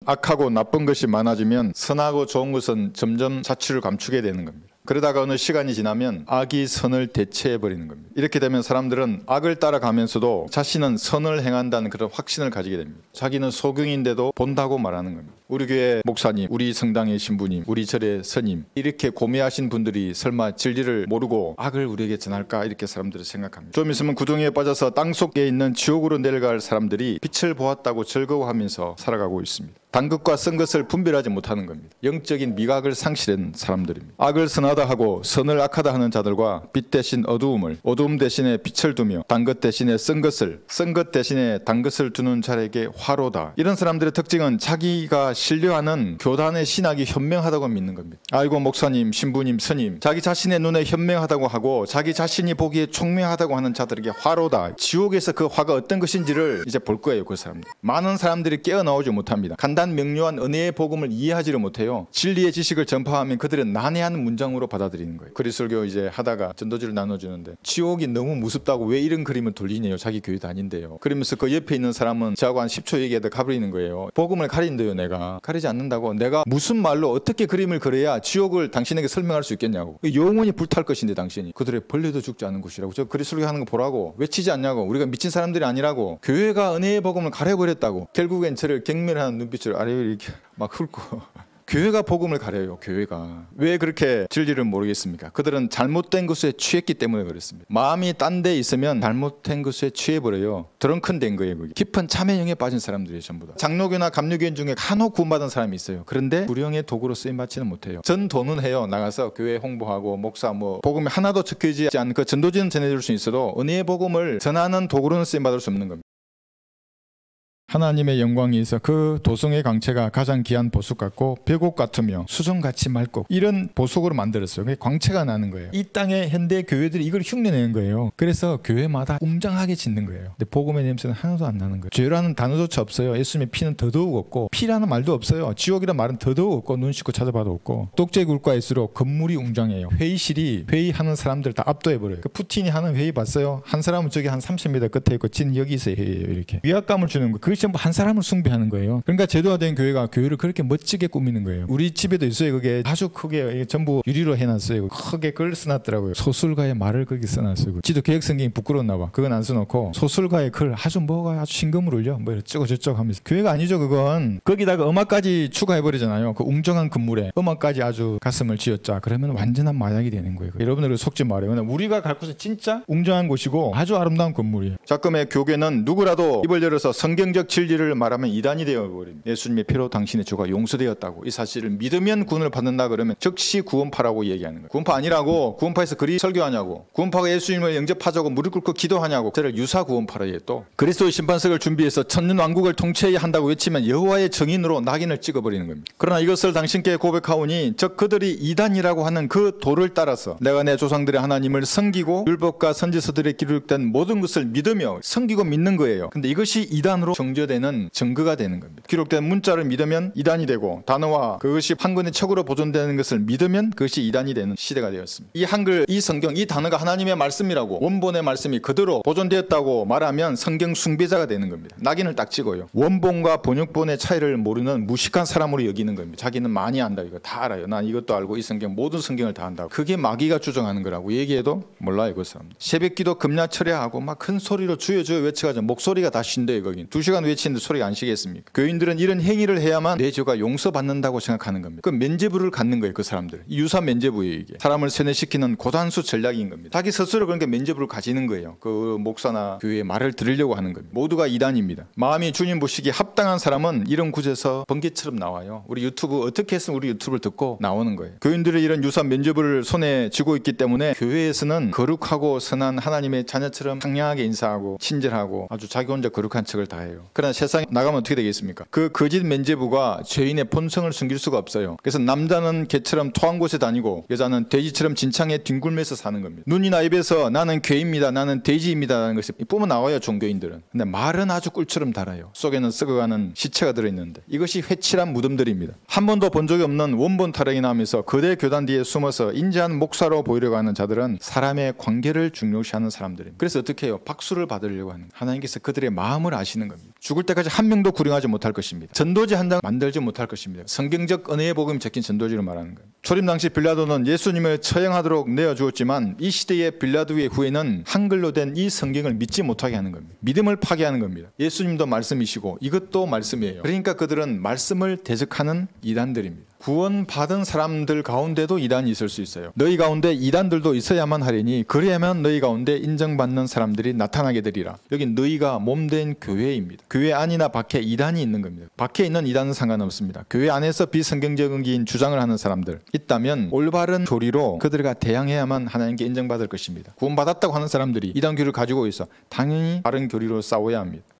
악하고 나쁜 것이 많아지면 선하고 좋은 것은 점점 자취를 감추게 되는 겁니다. 그러다가 어느 시간이 지나면 악이 선을 대체해버리는 겁니다. 이렇게 되면 사람들은 악을 따라가면서도 자신은 선을 행한다는 그런 확신을 가지게 됩니다. 자기는 소경인데도 본다고 말하는 겁니다. 우리 교회 목사님, 우리 성당의 신부님, 우리 절의 스님, 이렇게 고매하신 분들이 설마 진리를 모르고 악을 우리에게 전할까, 이렇게 사람들은 생각합니다. 좀 있으면 구덩이에 빠져서 땅속에 있는 지옥으로 내려갈 사람들이 빛을 보았다고 즐거워하면서 살아가고 있습니다. 단 것과 쓴 것을 분별하지 못하는 겁니다. 영적인 미각을 상실한 사람들입니다. 악을 선하다 하고 선을 악하다 하는 자들과 빛 대신 어두움을, 어두움 대신에 빛을 두며 단 것 대신에 쓴 것을, 쓴 것 대신에 단 것을 두는 자에게 화로다. 이런 사람들의 특징은 자기가 신뢰하는 교단의 신학이 현명하다고 믿는 겁니다. 아이고 목사님, 신부님, 스님, 자기 자신의 눈에 현명하다고 하고 자기 자신이 보기에 총명하다고 하는 자들에게 화로다. 지옥에서 그 화가 어떤 것인지를 이제 볼 거예요. 그 사람들. 많은 사람들이 깨어나오지 못합니다. 간단 명료한 은혜의 복음을 이해하지를 못해요. 진리의 지식을 전파하면 그들은 난해한 문장으로 받아들이는 거예요. 그리스도교 이제 하다가 전도지를 나눠주는데 지옥이 너무 무섭다고 왜 이런 그림을 돌리네요. 자기 교회 다닌대요. 그러면서 그 옆에 있는 사람은 저하고 한 10초 얘기하다 가버리는 거예요. 복음을 가린대요. 내가 가리지 않는다고. 내가 무슨 말로 어떻게 그림을 그려야 지옥을 당신에게 설명할 수 있겠냐고. 영원히 불탈 것인데 당신이. 그들의 벌레도 죽지 않은 곳이라고. 저 그리스도교 하는 거 보라고. 외치지 않냐고. 우리가 미친 사람들이 아니라고. 교회가 은혜의 복음을 가려버렸다고. 결국엔 저를 경멸하는 눈빛을 아래로 이렇게 막 훑고 교회가 복음을 가려요. 교회가. 왜 그렇게 진리를 모르겠습니까? 그들은 잘못된 것에 취했기 때문에 그렇습니다. 마음이 딴 데 있으면 잘못된 것에 취해버려요. 드렁큰 된 거예요. 그게. 깊은 참회형에 빠진 사람들이에요. 전부 다. 장로교나 감리교인 중에 간혹 구원받은 사람이 있어요. 그런데 불령의 도구로 쓰임받지는 못해요. 전도는 해요. 나가서 교회 홍보하고 목사 복음이 하나도 적혀지지 않은 그 전도지는 전해줄 수 있어도 은혜의 복음을 전하는 도구로는 쓰임받을 수 없는 겁니다. 하나님의 영광이 있어 그 도성의 광채가 가장 귀한 보석 같고 벽옥 같으며 수정같이 맑고, 이런 보석으로 만들었어요. 그게 광채가 나는 거예요. 이 땅의 현대 교회들이 이걸 흉내내는 거예요. 그래서 교회마다 웅장하게 짓는 거예요. 근데 복음의 냄새는 하나도 안 나는 거예요. 죄라는 단어조차 없어요. 예수님의 피는 더더욱 없고, 피라는 말도 없어요. 지옥이라는 말은 더더욱 없고, 눈 씻고 찾아봐도 없고, 독재 국가일수록 건물이 웅장해요. 회의실이 회의하는 사람들 다 압도해버려요. 그 푸틴이 하는 회의 봤어요? 한 사람은 저기 한 30m 끝에 있고 지는 여기서 회의해요. 이렇게 위압감을 주는 거. 그게 전부 한 사람을 숭배하는 거예요. 그러니까 제도화된 교회가 교회를 그렇게 멋지게 꾸미는 거예요. 우리 집에도 있어요. 그게 아주 크게 전부 유리로 해놨어요. 크게 그걸 써놨더라고요. 소설가의 말을 거기 써놨어요. 지도 개혁 성경이 부끄러웠나 봐. 그건 안 써놓고 소설가의 글 아주 뭐가 아주 신금을 울려. 뭐 이러고 저쩌고 하면서. 교회가 아니죠. 그건. 거기다가 음악까지 추가해버리잖아요. 그 웅장한 건물에 음악까지 아주 가슴을 쥐었자. 그러면 완전한 마약이 되는 거예요. 여러분들 속지 말아요. 우리가 갈 곳은 진짜 웅장한 곳이고 아주 아름다운 건물이에요. 자금의 교계는 누구라도 입을 열어서 성경적 진리를 말하면 이단이 되어버립니다. 예수님의 피로 당신의 죄가 용서되었다고 이 사실을 믿으면 구원을 받는다 그러면 즉시 구원파라고 얘기하는 거예요. 구원파 아니라고. 구원파에서 그리 설교하냐고. 구원파가 예수님을 영접하자고 무릎 꿇고 기도하냐고. 저를 유사 구원파라 해. 또 그리스도의 심판석을 준비해서 천년왕국을 통치해야 한다고 외치면 여호와의 정인으로 낙인을 찍어버리는 겁니다. 그러나 이것을 당신께 고백하오니 즉 그들이 이단이라고 하는 그 도를 따라서 내가 내 조상들의 하나님을 섬기고 율법과 선지서들에 기록된 모든 것을 믿으며 섬기고 믿는 거예요. 근데 이것이 이단으로 정죄되는 증거가 되는 겁니다. 기록된 문자를 믿으면 이단이 되고 단어와 그것이 한 권의 책으로 보존되는 것을 믿으면 그것이 이단이 되는 시대가 되었습니다. 이 한글, 이 성경, 이 단어가 하나님의 말씀이라고 원본의 말씀이 그대로 보존되었다고 말하면 성경 숭배자가 되는 겁니다. 낙인을 딱 찍어요. 원본과 번역본의 차이를 모르는 무식한 사람으로 여기는 겁니다. 자기는 많이 안다. 이거 다 알아요. 난 이것도 알고 이 성경 모든 성경을 다 안다고. 그게 마귀가 주장하는 거라고 얘기해도 몰라요. 그 사람들. 새벽기도 금야철야하고 막 큰 소리로 주여 주여 외쳐가지고 목소리가 다 쉰대요. 거긴 2시간 외치는데 소리가 안 쉬겠습니까? 교인들은 이런 행위를 해야만 내 죄가 용서받는다고 생각하는 겁니다. 그 면죄부를 갖는 거예요. 그 사람들. 유사 면죄부예요. 이게. 사람을 세뇌시키는 고단수 전략인 겁니다. 자기 스스로 그러니까 면죄부를 가지는 거예요. 그 목사나 교회의 말을 들으려고 하는 겁니다. 모두가 이단입니다. 마음이 주님 보시기에 합당한 사람은 이런 구제에서 번개처럼 나와요. 우리 유튜브 어떻게 했으면 우리 유튜브를 듣고 나오는 거예요. 교인들이 이런 유사 면죄부를 손에 쥐고 있기 때문에 교회에서는 거룩하고 선한 하나님의 자녀처럼 상냥하게 인사하고 친절하고 아주 자기 혼자 거룩한 척을 다 해요. 그러나 세상에 나가면 어떻게 되겠습니까? 그 거짓 면죄부가 죄인의 본성을 숨길 수가 없어요. 그래서 남자는 개처럼 토한 곳에 다니고 여자는 돼지처럼 진창에 뒹굴면서 사는 겁니다. 눈이나 입에서 나는 괴입니다. 나는 돼지입니다. 라는 것이 뿜어 나와요. 종교인들은. 근데 말은 아주 꿀처럼 달아요. 속에는 썩어가는 시체가 들어있는데 이것이 회칠한 무덤들입니다. 한 번도 본 적이 없는 원본 타령이 나오면서 거대 교단 뒤에 숨어서 인자한 목사로 보이려고 하는 자들은 사람의 관계를 중요시하는 사람들입니다. 그래서 어떻게 해요? 박수를 받으려고 하는 거예요. 하나님께서 그들의 마음을 아시는 겁니다. 죽을 때까지 한 명도 구령하지 못할 것입니다. 전도지 한 장 만들지 못할 것입니다. 성경적 은혜의 복음이 적힌 전도지를 말하는 거예요. 초림 당시 빌라도는 예수님을 처형하도록 내어주었지만 이 시대의 빌라도의 후예는 한글로 된 이 성경을 믿지 못하게 하는 겁니다. 믿음을 파괴하는 겁니다. 예수님도 말씀이시고 이것도 말씀이에요. 그러니까 그들은 말씀을 대적하는 이단들입니다. 구원받은 사람들 가운데도 이단이 있을 수 있어요. 너희 가운데 이단들도 있어야만 하리니 그래야만 너희 가운데 인정받는 사람들이 나타나게 되리라. 여기 너희가 몸된 교회입니다. 교회 안이나 밖에 이단이 있는 겁니다. 밖에 있는 이단은 상관없습니다. 교회 안에서 비성경적인 주장을 하는 사람들 있다면 올바른 교리로 그들과 대항해야만 하나님께 인정받을 것입니다. 구원받았다고 하는 사람들이 이단 교리를 가지고 있어 당연히 바른 교리로 싸워야 합니다.